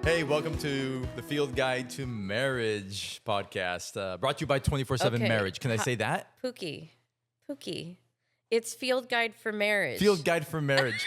Hey, welcome to the Field Guide to Marriage podcast, brought to you by 24/7 Okay. Marriage. Can I say that? Pookie. It's Field Guide for Marriage. Field Guide for Marriage.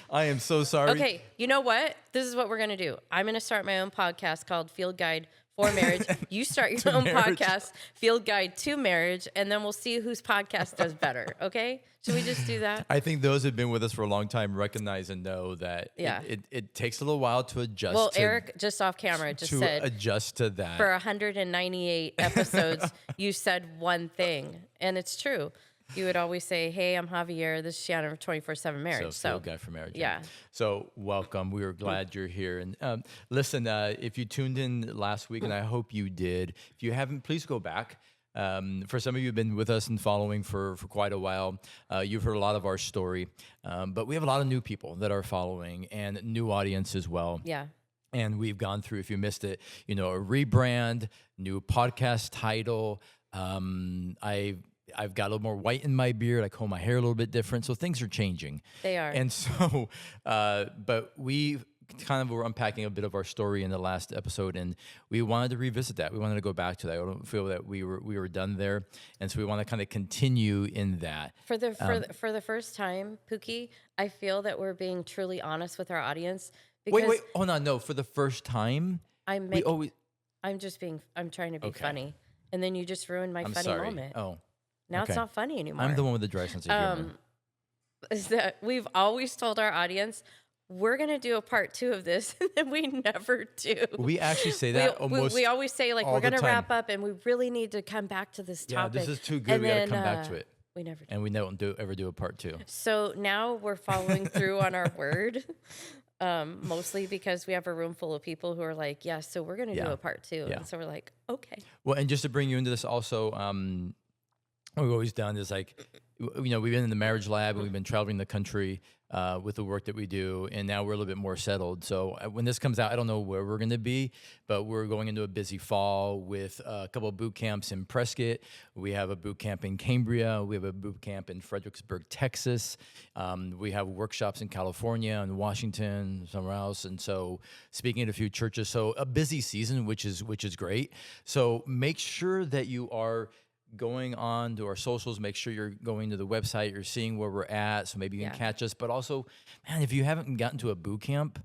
I am so sorry. Okay, you know what? This is what we're going to do. I'm going to start my own podcast called Field Guide for Marriage. You start your own marriage. podcast, Field Guide to Marriage, and then we'll see whose podcast does better, okay? Should we just do that? I think those who have been with us for a long time recognize and know that Yeah. it takes a little while to adjust. Well, Eric, just off camera, just to said adjust to that. for 198 episodes, you said one thing, and it's true. You would always say, hey, I'm Javier. This is Shannon of 24/7 Marriage. So, Field Guide for Marriage. Yeah. So welcome. We are glad you're here. And listen, if you tuned in last week, and I hope you did, if you haven't, please go back. For some of you who've been with us and following for quite a while, you've heard a lot of our story. But we have a lot of new people that are following and new audience as well. Yeah. And we've gone through, if you missed it, a rebrand, new podcast title. I've got a little more white in my beard. I comb my hair a little bit different. So things are changing. They are. And so, but we kind of were unpacking a bit of our story in the last episode, and we wanted to revisit that. We wanted to go back to that. I don't feel that we were done there. And so we want to kind of continue in that. For the first time, Pookie, I feel that we're being truly honest with our audience. Because Wait, hold on. No, for the first time, I'm trying to be funny. And then you just ruined my I'm funny sorry. moment. Oh. Now Okay. it's not funny anymore. I'm the one with the dry sense of humor. Is that we've always told our audience, we're going to do a part 2 of this, and then we never do. We actually say that almost we always say, like, all we're going the to time. wrap up, and we really need to come back to this Yeah, topic. this is too good. And We got to then, come back to it. We never do. And we don't ever do a part 2. So now we're following through on our word, mostly because we have a room full of people who are like, yeah, so we're going to do Yeah. a part 2. Yeah. And so we're like, okay. Well, and just to bring you into this also, what we've always done is like, we've been in the marriage lab and we've been traveling the country with the work that we do, and now we're a little bit more settled. So when this comes out, I don't know where we're going to be, but we're going into a busy fall with a couple of boot camps in Prescott. We have a boot camp in Cambria. We have a boot camp in Fredericksburg, Texas. We have workshops in California and Washington, somewhere else. And so speaking at a few churches, so a busy season, which is great. So make sure that you are going on to our socials, make sure you're going to the website, you're seeing where we're at, so maybe you can catch us. But also, man, if you haven't gotten to a boot camp,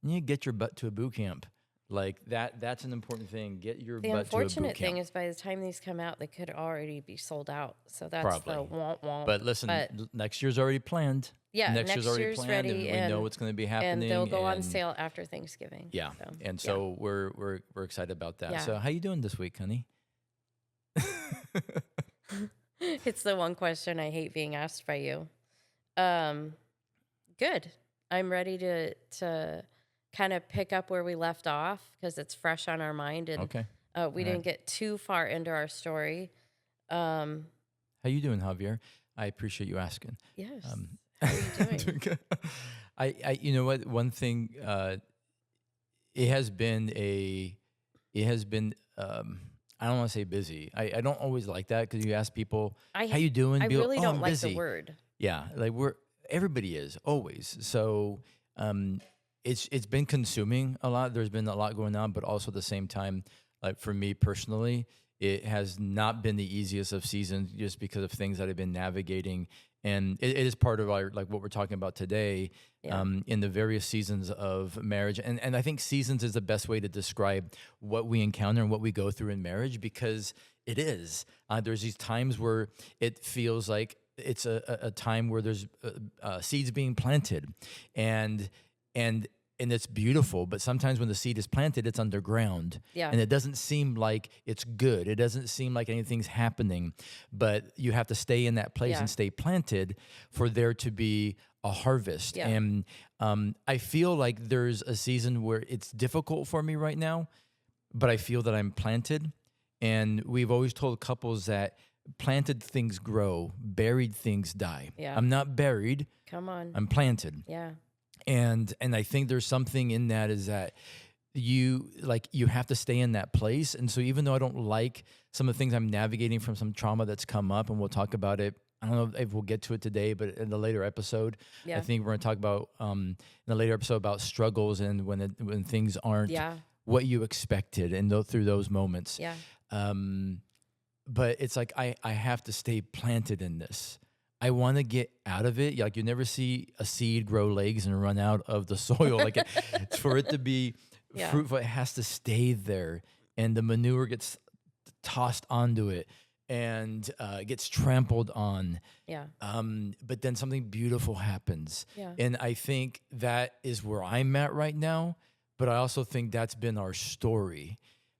you need to get your butt to a boot camp. Like that's an important thing. Get your butt to a boot camp. The unfortunate thing is by the time these come out, they could already be sold out. So that's Probably. the womp. But listen, next year's already planned. Yeah, next year's already year's planned, ready, and we know what's going to be happening. And they'll go on sale after Thanksgiving. Yeah, so we're excited about that. Yeah. So how you doing this week, honey? It's the one question I hate being asked by you. Good. I'm ready to kind of pick up where we left off because it's fresh on our mind, and Okay. we didn't get too far into our story. How you doing, Javier? I appreciate you asking. Yes. How are you doing? Doing good. I you know what? One thing, it has been I don't want to say busy. I don't always like that because you ask people, how you doing? I Be like, really "Oh, don't I'm like busy." the word. Yeah, like everybody is always. So it's been consuming a lot. There's been a lot going on, but also at the same time, like for me personally, it has not been the easiest of seasons just because of things that I've been navigating. And it is part of our, like what we're talking about today, in the various seasons of marriage. And I think seasons is the best way to describe what we encounter and what we go through in marriage, because it is. There's these times where it feels like it's a time where there's seeds being planted, and it's beautiful, but sometimes when the seed is planted, it's underground. Yeah. And it doesn't seem like it's good. It doesn't seem like anything's happening, but you have to stay in that place and stay planted for there to be a harvest. Yeah. And I feel like there's a season where it's difficult for me right now, but I feel that I'm planted. And we've always told couples that planted things grow, buried things die. Yeah. I'm not buried. Come on. I'm planted. Yeah. And I think there's something in that is that you have to stay in that place. And so even though I don't like some of the things I'm navigating from some trauma that's come up, and we'll talk about it, I don't know if we'll get to it today, but in the later episode, Yeah. I think we're going to talk about in the later episode about struggles and when things aren't Yeah. what you expected, and through those moments. Yeah. But it's like I have to stay planted in this. I want to get out of it. Like you never see a seed grow legs and run out of the soil. Like for it to be Yeah. fruitful, it has to stay there, and the manure gets tossed onto it and gets trampled on. Yeah. But then something beautiful happens. Yeah. And I think that is where I'm at right now. But I also think that's been our story.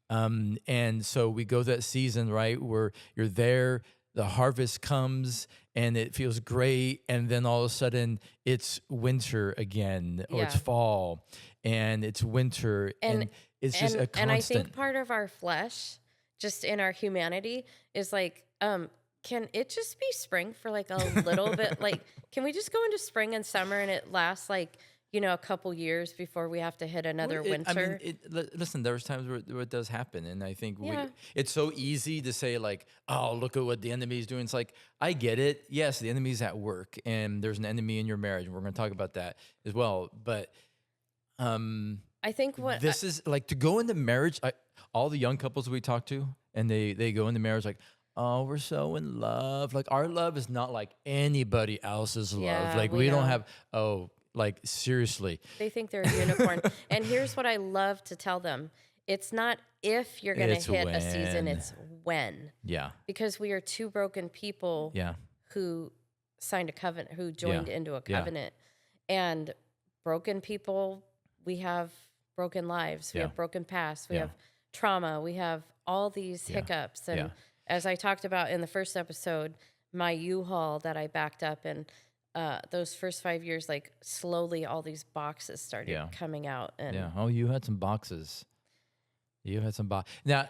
And so we go that season, right, where you're there, the harvest comes and it feels great. And then all of a sudden it's winter again, or it's Yeah. fall and it's winter. And it's just a constant. And I think part of our flesh, just in our humanity, is like, can it just be spring for like a little bit? Like, can we just go into spring and summer and it lasts like, a couple years before we have to hit another winter? Listen, there's times where it does happen. And I think Yeah. it's so easy to say like, oh, look at what the enemy is doing. It's like, I get it. Yes, the enemy's at work and there's an enemy in your marriage. And we're going to talk about that as well. But I think this is like to go into marriage. All the young couples we talk to, and they go into marriage like, oh, we're so in love. Like our love is not like anybody else's love. Yeah, Like we we don't know. have, like seriously. they think they're a unicorn. And here's what I love to tell them. It's not if you're going It's to hit a season, when. it's when. Yeah. Because we are two broken people Yeah. who signed a covenant, who joined into a Yeah. covenant. And broken people, we have broken lives. We Yeah. have broken past. We Yeah. have trauma. We have all these hiccups. And Yeah. as I talked about in the first episode, my U-Haul that I backed up, and those first 5 years, like slowly all these boxes started Yeah. coming out. And Yeah. Oh, you had some boxes. You had some boxes. Now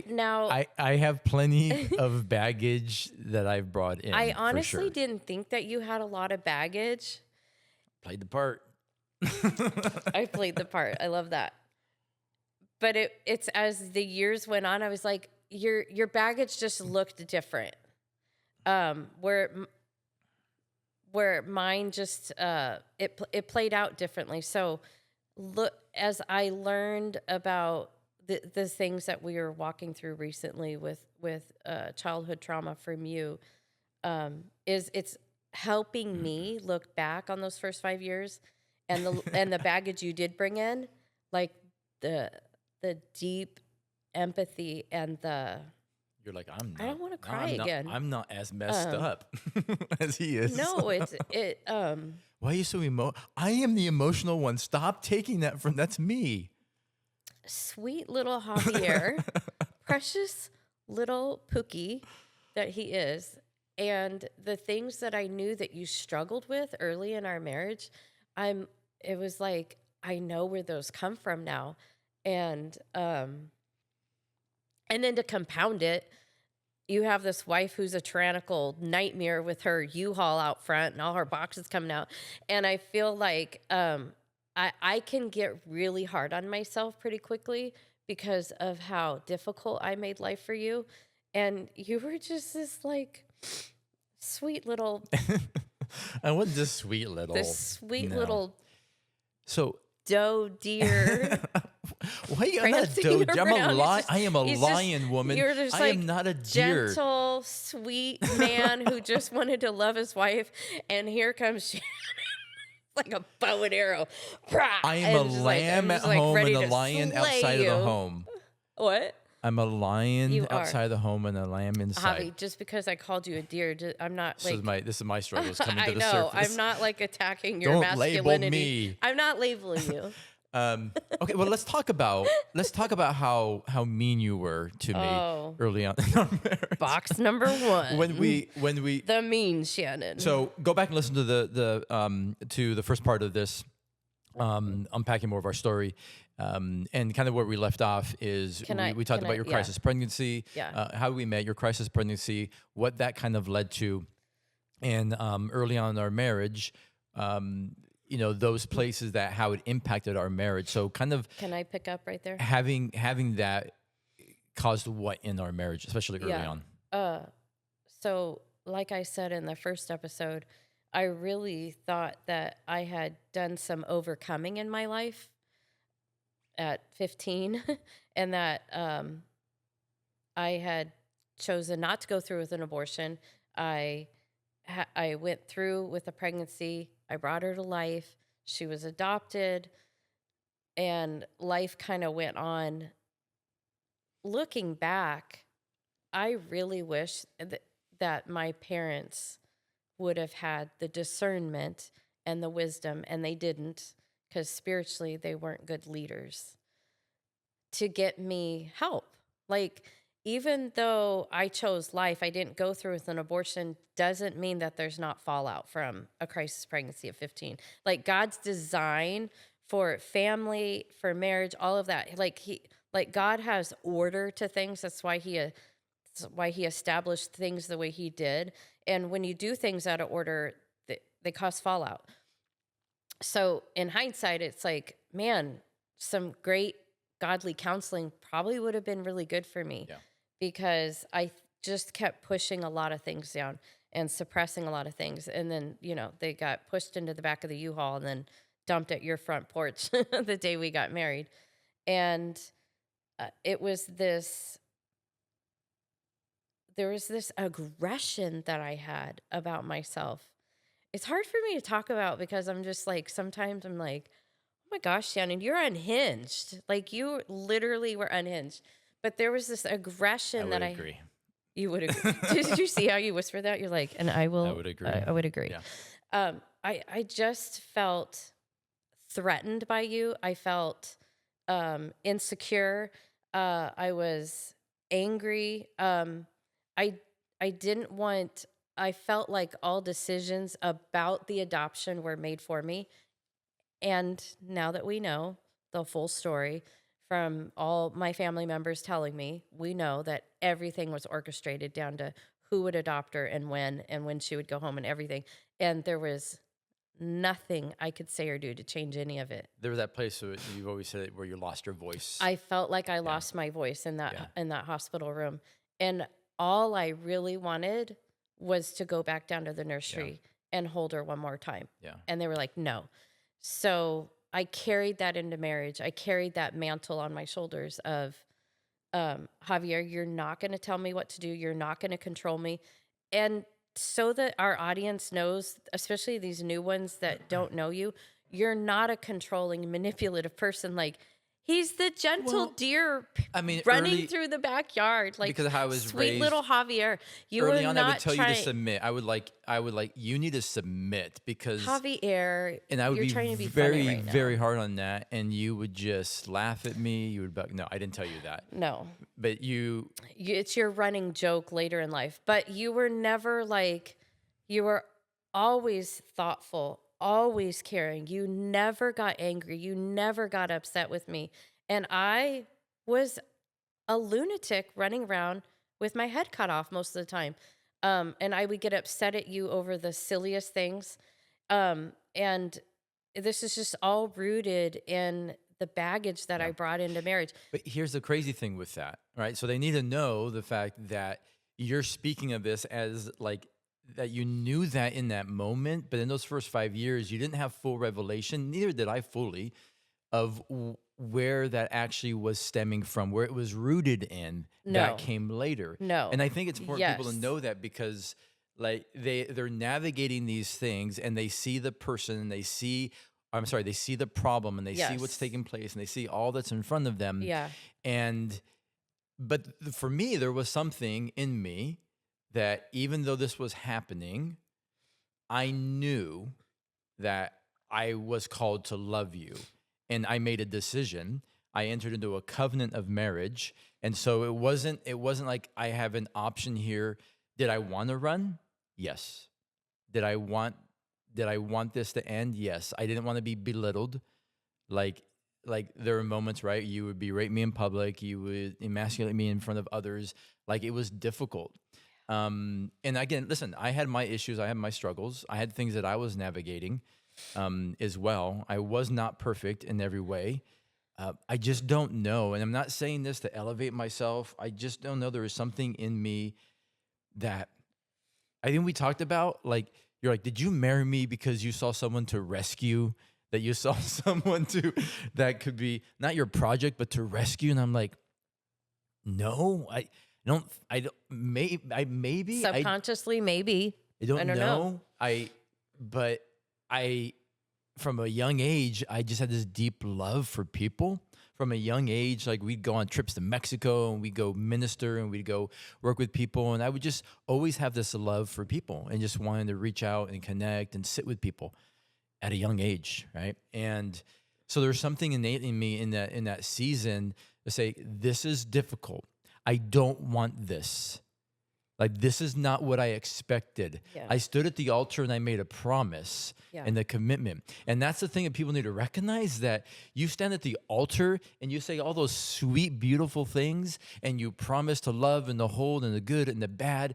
now I have plenty of baggage that I've brought in. I for honestly sure. didn't think that you had a lot of baggage. Played the part. I played the part. I love that. But it's as the years went on, I was like, your baggage just looked different. Where mine just it played out differently. So look, as I learned about the things that we were walking through recently with childhood trauma from you, it's helping me look back on those first 5 years and the baggage you did bring in, like the deep empathy and You're like, I'm not. I don't wanna no, cry again. I'm not as messed up as he is. no, Why are you so I am the emotional one. Stop taking that from. That's me. sweet little Javier, precious little Pookie that he is, and the things that I knew that you struggled with early in our marriage, it was like, I know where those come from now. And then to compound it, you have this wife who's a tyrannical nightmare with her U-Haul out front and all her boxes coming out. And I feel like I can get really hard on myself pretty quickly because of how difficult I made life for you. And you were just this like sweet little, I wasn't just sweet little. this No. little So doe deer. why I'm not a Prancing doe? I'm a around. lion. I am a He's just- lion woman. you're just I like am not a deer. Gentle, sweet man who just wanted to love his wife. And here comes Shannon. Like a bow and arrow. I am a lamb at home and a lion outside of the home. What? I'm a lion You are. outside the home and a lamb inside. Javi, just because I called you a deer, I'm not This like. is my struggles coming I to the know. surface. I'm not like attacking your Don't label masculinity. me. I'm not labeling you. Okay, well let's talk about how mean you were to me Oh. early on in our marriage. Box number one. When we the mean Shannon. so go back and listen to the first part of this, unpacking more of our story, and kind of where we left off is we talked about your crisis pregnancy, Yeah. how we met, your crisis pregnancy, what that kind of led to, and early on in our marriage, those places that how it impacted our marriage. So kind of Can I pick up right there? having that caused what in our marriage, especially early on. So like I said in the first episode, I really thought that I had done some overcoming in my life at 15 and that I had chosen not to go through with an abortion. I I went through with a pregnancy. I brought her to life. She was adopted, and life kind of went on. Looking back, I really wish that my parents would have had the discernment and the wisdom, and they didn't, because spiritually they weren't good leaders to get me help. Like, even though I chose life, I didn't go through with an abortion, doesn't mean that there's not fallout from a crisis pregnancy at 15. Like, God's design for family, for marriage, all of that. Like God has order to things. That's why he established things the way he did. And when you do things out of order, they cause fallout. So in hindsight, it's like, man, some great godly counseling probably would have been really good for me, Yeah. because I just kept pushing a lot of things down and suppressing a lot of things. And then, they got pushed into the back of the U-Haul and then dumped at your front porch the day we got married. And it was there was this aggression that I had about myself. It's hard for me to talk about because I'm just like, sometimes I'm like, oh my gosh, Shannon, you're unhinged. Like, you literally were unhinged. But there was this I aggression would that agree. you would agree. Did you see how you whispered that? You're like, and I will. I would agree. I would agree. Yeah. I just felt threatened by you. I felt insecure. I was angry. I I didn't want. I felt like all decisions about the adoption were made for me. And now that we know the full story from all my family members telling me, we know that everything was orchestrated down to who would adopt her and when she would go home and everything. And there was nothing I could say or do to change any of it. There was that place where you've always said where you lost your voice. I felt like I lost my voice in that hospital room. And all I really wanted was to go back down to the nursery and hold her one more time. Yeah. And they were like, no. So I carried that into marriage. I carried that mantle on my shoulders of, Javier, you're not going to tell me what to do. You're not going to control me. And so that our audience knows, especially these new ones that don't know you, you're not a controlling, manipulative person. Like, he's the gentle deer running through the backyard. Like, because I was sweet raised, little Javier. You early were on, not I would tell you trying, to submit. I would like, you need to submit because Javier, and I would you're be trying to be very, funny right now. very hard on that. And you would just laugh at me. You would be like, no, I didn't tell you that. No. But It's your running joke later in life. But you were never like, you were always thoughtful, always caring. You never got angry. You never got upset with me. And I was a lunatic running around with my head cut off most of the time. And I would get upset at you over the silliest things. And this is just all rooted in the baggage that I brought into marriage. But here's the crazy thing with that, right? So they need to know the fact that you're speaking of this as like that you knew that in that moment, but in those first 5 years, you didn't have full revelation. Neither did I fully of where that actually was stemming from, where it was rooted in. No. That came later. No. And I think it's important for people to Yes. know that because like they're navigating these things and they see the person and they see the problem and they see what's Yes. taking place and they see all that's in front of them. Yeah. But for me, there was something in me that even though this was happening, I knew that I was called to love you. And I made a decision. I entered into a covenant of marriage. And so it wasn't like I have an option here. Did I want to run? Yes. Did I want this to end? Yes. I didn't want to be belittled. Like there were moments, right? You would berate me in public. You would emasculate me in front of others. Like, it was difficult. And again, listen, I had my issues. I had my struggles. I had things that I was navigating as well. I was not perfect in every way. I just don't know. And I'm not saying this to elevate myself. I just don't know. There is something in me that I think we talked about, like, you're like, did you marry me because you saw someone to rescue, that you saw someone to, that could be not your project, but to rescue? And I'm like, no, I don't, Subconsciously, maybe. I I don't don't know. know. But I, from a young age, I just had this deep love for people. From a young age, like we'd go on trips to Mexico and we'd go minister and we'd go work with people. And I would just always have this love for people and just wanting to reach out and connect and sit with people at a young age, right? And so there's something innate in me in that season to say, this is difficult. I don't want this. Like, this is not what I expected. Yeah. I stood at the altar and I made a promise Yeah. and the commitment. And that's the thing that people need to recognize, that you stand at the altar and you say all those sweet, beautiful things, and you promise to love and to hold and the good and the bad.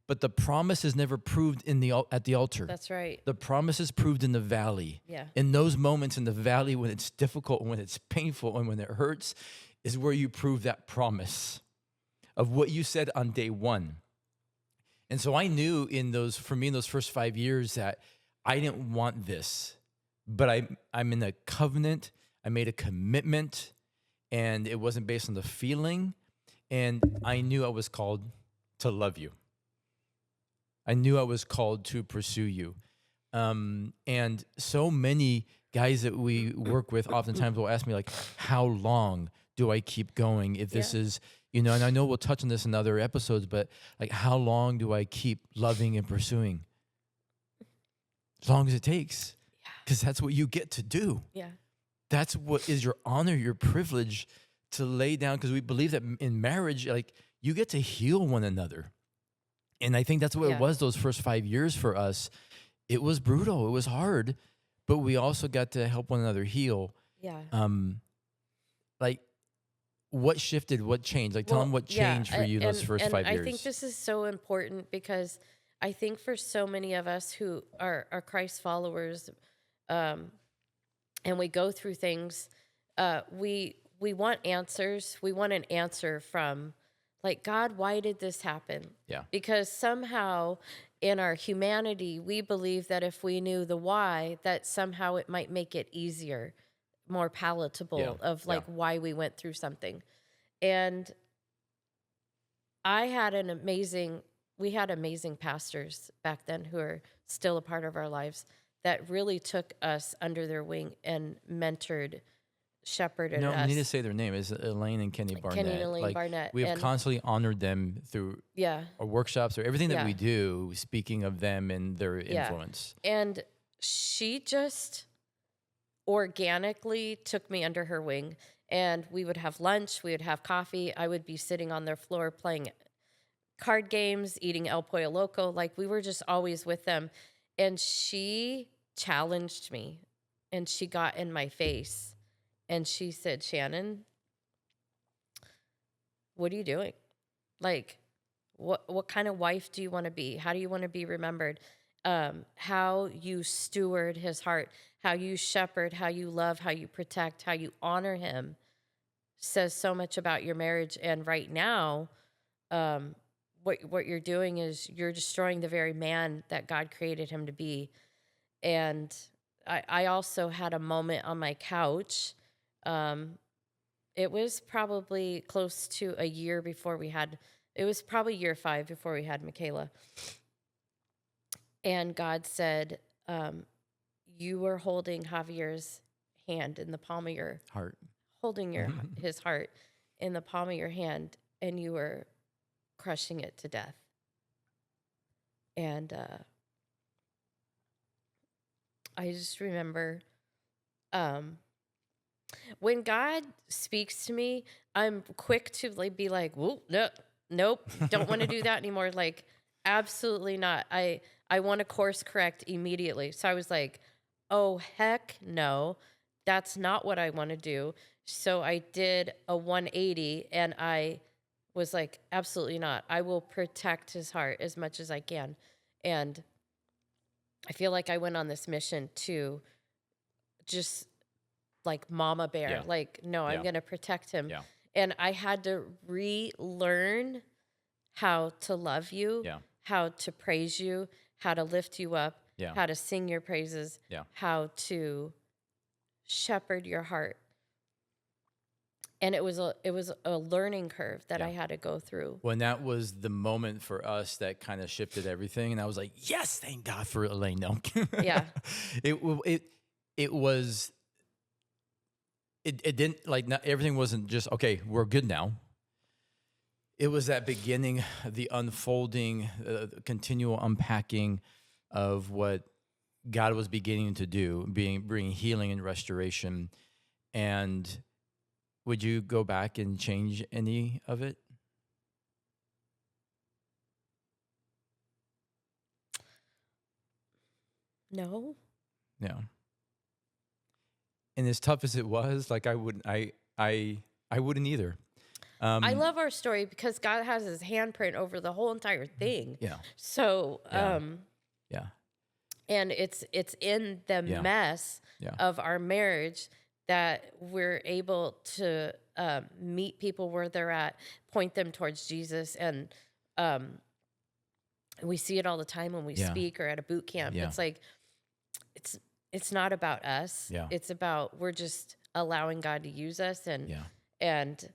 But the promise is never proved at the altar. That's right. The promise is proved in the valley. Yeah. In those moments in the valley when it's difficult, when it's painful, and when it hurts, is where you prove that promise of what you said on day one. And so I knew in those first 5 years that I didn't want this, but I'm in a covenant. I made a commitment, and it wasn't based on the feeling. And I knew I was called to love you. I knew I was called to pursue you. And so many guys that we work with oftentimes will ask me, like, how long do I keep going if this is, and I know we'll touch on this in other episodes, but like, how long do I keep loving and pursuing? As long as it takes, because that's what you get to do. Yeah. That's what is your honor, your privilege to lay down, because we believe that in marriage, like, you get to heal one another. And I think that's what it was those first 5 years for us. It was brutal. It was hard, but we also got to help one another heal. Yeah. Like, what shifted? What changed? Like, tell them what changed for you those first 5 years. I think this is so important, because I think for so many of us who are Christ followers, and we go through things, we want answers. We want an answer from, like, God, why did this happen? Yeah. Because somehow in our humanity, we believe that if we knew the why, that somehow it might make it easier, more palatable of like why we went through something. And we had amazing pastors back then who are still a part of our lives that really took us under their wing and shepherded us. I need to say their name. Is Elaine and Kenny Barnett. Kenny and Elaine Barnett. We have constantly honored them through our workshops or everything that we do, speaking of them and their influence. And she just organically took me under her wing, and we would have lunch, we would have coffee. I would be sitting on their floor playing card games, eating El Pollo Loco. Like, we were just always with them. And she challenged me, and she got in my face, and she said, Shannon, what are you doing? Like, what kind of wife do you want to be? How do you want to be remembered? How you steward his heart, how you shepherd, how you love, how you protect, how you honor him says so much about your marriage. And right now, what you're doing is you're destroying the very man that God created him to be. And I also had a moment on my couch. It was probably close to a year before it was probably year 5 before we had Michaela. And God said, you were holding Javier's hand in the palm of your heart, holding his heart in the palm of your hand, and you were crushing it to death. And I just remember when God speaks to me, I'm quick to be like, whoa, nope, don't want to do that anymore. Like, absolutely not. I want to course correct immediately. So I was like, oh, heck no, that's not what I want to do. So I did a 180, and I was like, absolutely not. I will protect his heart as much as I can. And I feel like I went on this mission to just like mama bear, I'm going to protect him. Yeah. And I had to relearn how to love you, how to praise you, how to lift you up, Yeah. how to sing your praises, Yeah. how to shepherd your heart. And it was a learning curve that Yeah. I had to go through. When that was the moment for us that kind of shifted everything, and I was like, "Yes, thank God for Elaine." No, Yeah. it was it didn't like not, everything wasn't just okay. We're good now. It was that beginning, the unfolding, continual unpacking of what God was beginning to do, bringing healing and restoration. And would you go back and change any of it? No. Yeah. And as tough as it was, like I wouldn't either. I love our story because God has his handprint over the whole entire thing. Yeah. So, Yeah. Yeah. and it's in the Yeah. mess Yeah. of our marriage that we're able to meet people where they're at, point them towards Jesus, and we see it all the time when we Yeah. speak or at a boot camp. Yeah. It's like it's not about us. Yeah. It's about we're just allowing God to use us, Yeah. and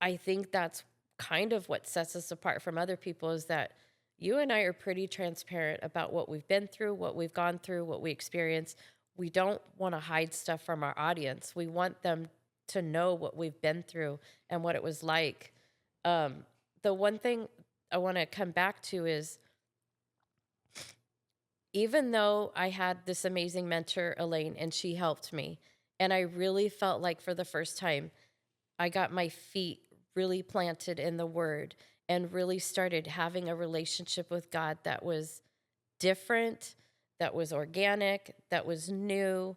I think that's kind of what sets us apart from other people is that you and I are pretty transparent about what we've been through, what we've gone through, what we experience. We don't want to hide stuff from our audience. We want them to know what we've been through and what it was like. The one thing I want to come back to is even though I had this amazing mentor, Elaine, and she helped me, and I really felt like for the first time, I got my feet really planted in the word and really started having a relationship with God that was different, that was organic, that was new.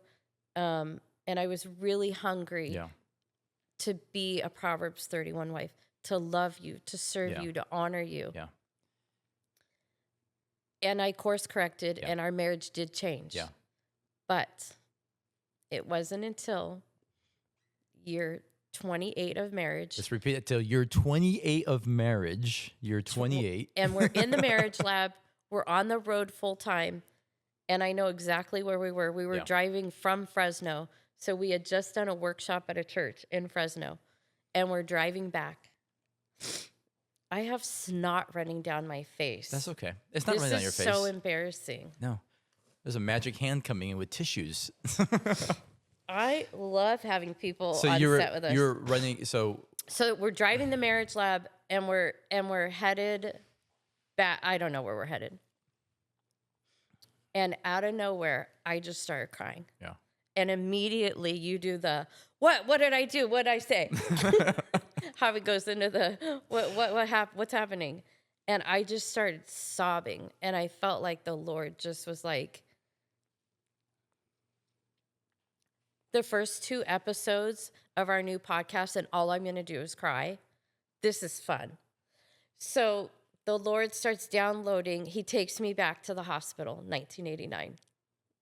And I was really hungry Yeah. to be a Proverbs 31 wife, to love you, to serve Yeah. you, to honor you. Yeah. And I course corrected, Yeah. and our marriage did change. Yeah. But it wasn't until year 28 of marriage. Just repeat it till you're 28 of marriage. You're 28. And we're in the marriage lab. We're on the road full time. And I know exactly where we were. We were Yeah. driving from Fresno. So we had just done a workshop at a church in Fresno. And we're driving back. I have snot running down my face. That's okay. It's not This running down your is face. so embarrassing. No. There's a magic hand coming in with tissues. I love having people So on you're set with us. you're running so we're driving the marriage lab, and we're headed back. I don't know where we're headed. And out of nowhere, I just started crying. yeah. And immediately you do the what did I do? What did I say? How it goes into the what's happening. And I just started sobbing, and I felt like the Lord just was like, the first 2 episodes of our new podcast, and all I'm going to do is cry. This is fun. So the Lord starts downloading. He takes me back to the hospital, 1989.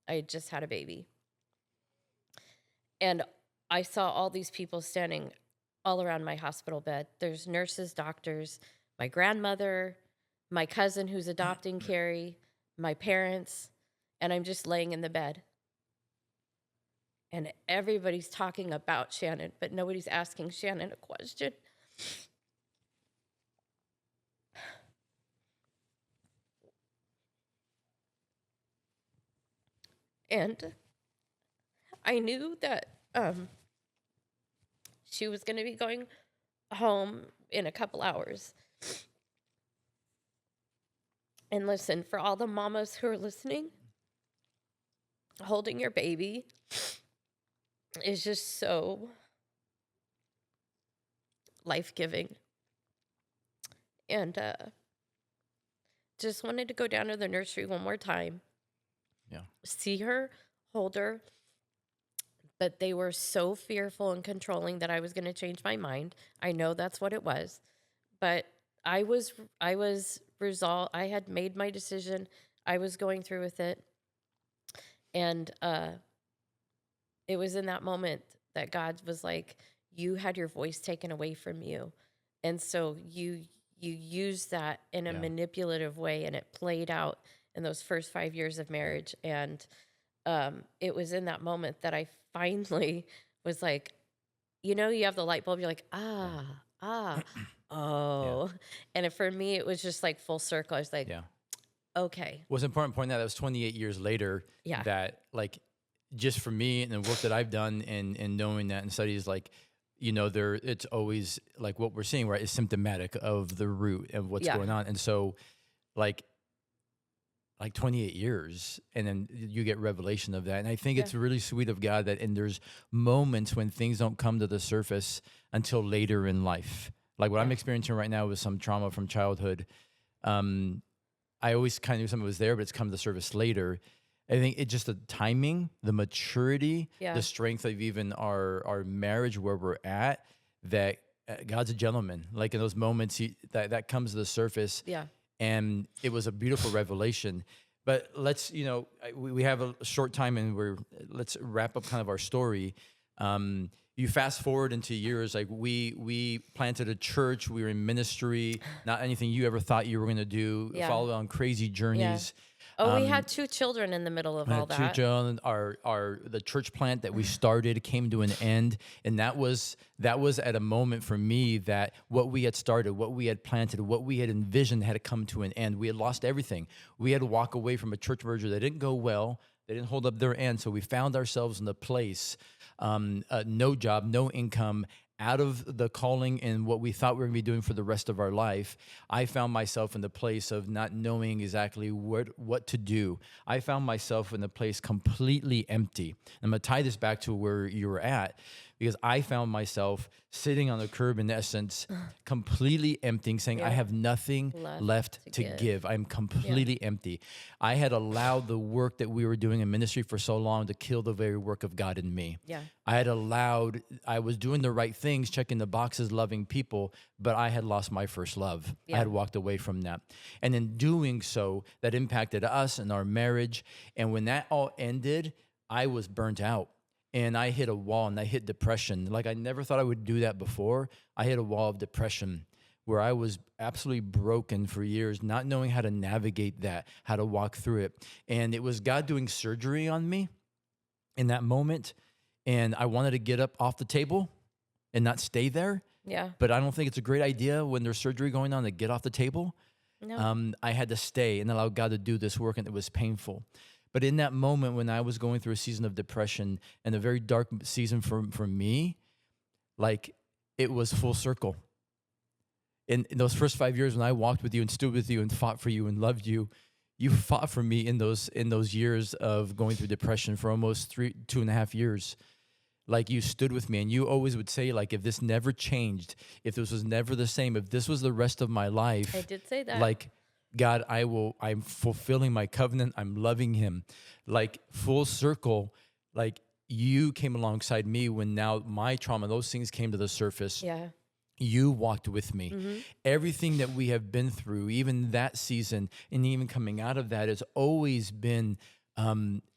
I had just had a baby. And I saw all these people standing all around my hospital bed. There's nurses, doctors, my grandmother, my cousin who's adopting Carrie, my parents, and I'm just laying in the bed. And everybody's talking about Shannon, but nobody's asking Shannon a question. And I knew that she was going to be going home in a couple hours. And listen, for all the mamas who are listening, holding your baby is just so life-giving. And just wanted to go down to the nursery one more time. Yeah. See her, hold her. But they were so fearful and controlling that I was going to change my mind. I know that's what it was. But I was resolved. I had made my decision. I was going through with it. And it was in that moment that God was like, you had your voice taken away from you. And so you you use that in a Yeah. manipulative way, and it played out in those first 5 years of marriage. And it was in that moment that I finally was like, you have the light bulb. You're like, Yeah. Yeah. oh. And for me, it was just like full circle. I was like, Yeah. okay, Was important point that was 28 years later yeah, that like just for me and the work that I've done and knowing that in studies like there it's always like what we're seeing right is symptomatic of the root of what's yeah, going on. And so like 28 years and then you get revelation of that. And I think yeah, it's really sweet of God that and there's moments when things don't come to the surface until later in life. Like what I'm yeah, experiencing right now with some trauma from childhood. I always kind of knew something was there, but it's come to the surface later. I think it's just the timing, the maturity, yeah, the strength of even our marriage where we're at, that God's a gentleman. Like in those moments, that comes to the surface, yeah, and it was a beautiful revelation. But let's, we have a short time, and let's wrap up kind of our story. You fast forward into years, like we planted a church, we were in ministry, not anything you ever thought you were going to do, yeah, followed on crazy yeah. journeys. Oh, we had 2 children in the middle of all that. The church plant that we started came to an end, and that was at a moment for me that what we had started, what we had planted, what we had envisioned had come to an end. We had lost everything. We had to walk away from a church merger that didn't go well. They didn't hold up their end, so we found ourselves in the place, no job, no income, out of the calling and what we thought we were going to be doing for the rest of our life. I found myself in the place of not knowing exactly what to do. I found myself in the place completely empty. I'm going to tie this back to where you were at, because I found myself sitting on the curb, in essence, completely emptying, saying, I Yeah. have nothing left to give. I'm completely empty. I had allowed the work that we were doing in ministry for so long to kill the very work of God in me. Yeah. I was doing the right things, checking the boxes, loving people, but I had lost my first love. Yeah. I had walked away from that. And in doing so, that impacted us and our marriage. And when that all ended, I was burnt out. And I hit a wall, and I hit depression. Like I never thought I would do that before. I hit a wall of depression where I was absolutely broken for years, not knowing how to navigate that, how to walk through it. And it was God doing surgery on me in that moment. And I wanted to get up off the table and not stay there. Yeah. But I don't think it's a great idea when there's surgery going on to get off the table. No. I had to stay and allow God to do this work, and it was painful. But in that moment when I was going through a season of depression and a very dark season for me, like it was full circle. In those first 5 years when I walked with you and stood with you and fought for you and loved you, you fought for me in those years of going through depression for almost 2.5 years. Like you stood with me, and you always would say, like, if this never changed, if this was never the same, if this was the rest of my life, I did say that. like, God, I'm fulfilling my covenant. I'm loving him. Like full circle, like you came alongside me when now my trauma, those things came to the surface. Yeah. You walked with me. Mm-hmm. Everything that we have been through, even that season, and even coming out of that, has always been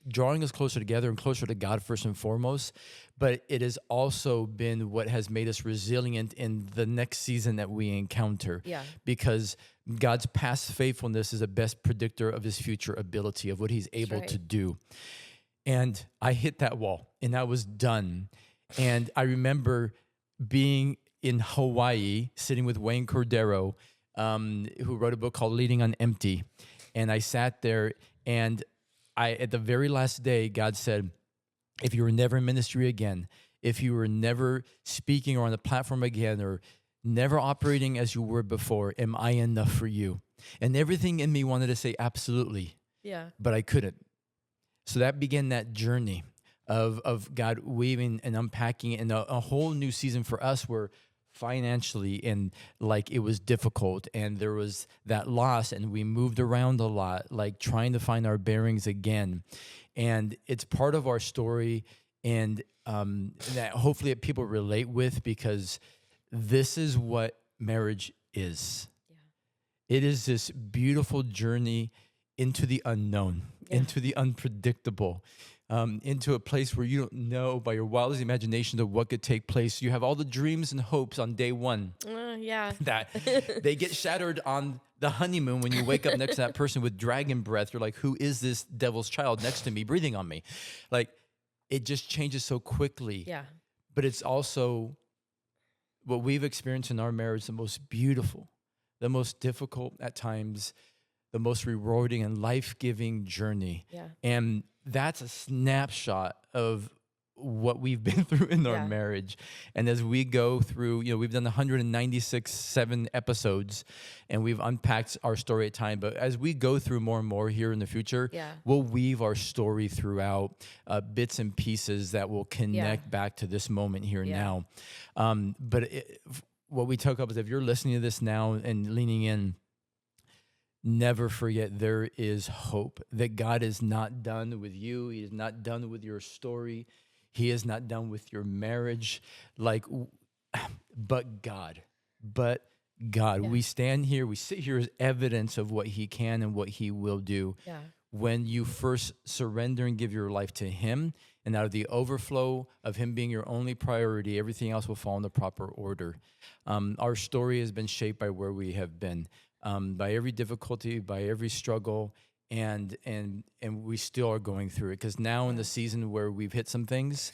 drawing us closer together and closer to God first and foremost. But it has also been what has made us resilient in the next season that we encounter. Yeah. Because God's past faithfulness is the best predictor of his future ability, of what he's able to do. And I hit that wall, and I was done. And I remember being in Hawaii, sitting with Wayne Cordero, who wrote a book called Leading on Empty. And I sat there, and at the very last day, God said, if you were never in ministry again, if you were never speaking or on the platform again, or never operating as you were before, am I enough for you? And everything in me wanted to say absolutely. Yeah. But I couldn't. So that began that journey of God weaving and unpacking, and a whole new season for us where financially and like it was difficult, and there was that loss, and we moved around a lot, like trying to find our bearings again. And it's part of our story, and that hopefully people relate with, because this is what marriage is. Yeah. It is this beautiful journey into the unknown, into the unpredictable, into a place where you don't know by your wildest imagination of what could take place. You have all the dreams and hopes on day one. Yeah. that they get shattered on the honeymoon when you wake up next to that person with dragon breath. You're like, who is this devil's child next to me breathing on me? Like, it just changes so quickly. Yeah. But it's also what we've experienced in our marriage, the most beautiful, the most difficult at times, the most rewarding and life-giving journey. Yeah. And that's a snapshot of what we've been through in our Yeah. marriage. And as we go through, we've done 7 episodes, and we've unpacked our story at time. But as we go through more and more here in the future, Yeah. we'll weave our story throughout bits and pieces that will connect back to this moment here and now. But what we talk about is, if you're listening to this now and leaning in, never forget there is hope, that God is not done with you. He is not done with your story. He is not done with your marriage. But God. Yeah. We stand here, we sit here as evidence of what he can and what he will do. Yeah. When you first surrender and give your life to him, and out of the overflow of him being your only priority, everything else will fall in the proper order. Our story has been shaped by where we have been, by every difficulty, by every struggle, and we still are going through it. Because now in the season where we've hit some things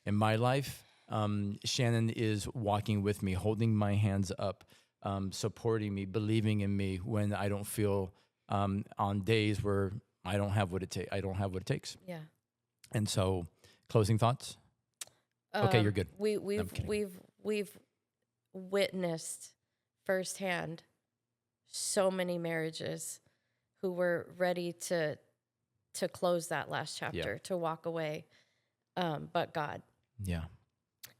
in my life, Shannon is walking with me, holding my hands up, supporting me, believing in me when I don't feel, on days where I don't have what it takes. Yeah. And so, closing thoughts. Okay, you're good. I'm kidding. We've witnessed firsthand so many marriages who were ready to close that last chapter, to walk away, but God. Yeah.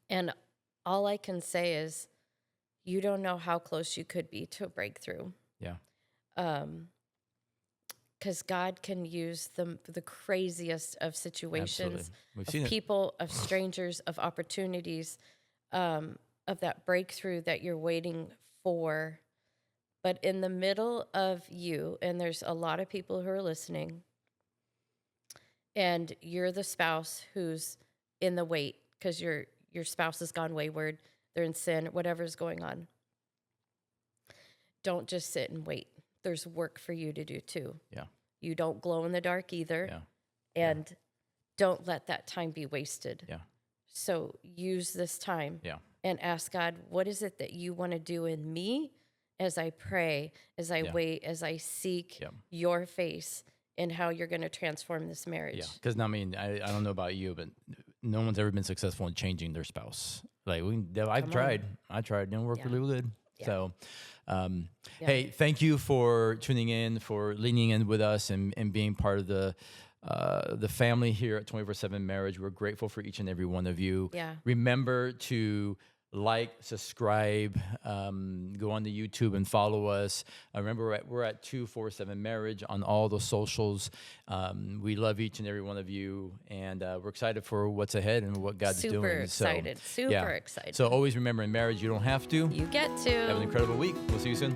And all I can say is, you don't know how close you could be to a breakthrough. Yeah. Because God can use the craziest of situations, We've of seen people, of strangers, of opportunities, of that breakthrough that you're waiting for. But in the middle of you, and there's a lot of people who are listening, and you're the spouse who's in the wait because your spouse has gone wayward, they're in sin, whatever's going on. Don't just sit and wait. There's work for you to do too. Yeah. You don't glow in the dark either. Yeah. And don't let that time be wasted. Yeah. So use this time and ask God, what is it that you want to do in me as I pray, as I wait, as I seek your face, and how you're going to transform this marriage. Yeah. Because, I mean, I don't know about you, but no one's ever been successful in changing their spouse. Like, I've tried. I tried. It didn't work really good. Yeah. So, hey, thank you for tuning in, for leaning in with us and being part of the family here at 24/7 Marriage. We're grateful for each and every one of you. Yeah. Remember to like, subscribe, go on to YouTube and follow us. Remember, we're at 247 Marriage on all the socials. We love each and every one of you, and we're excited for what's ahead and what God's doing. Super excited. Super excited. So always remember, in marriage, you don't have to. You get to. Have an incredible week. We'll see you soon.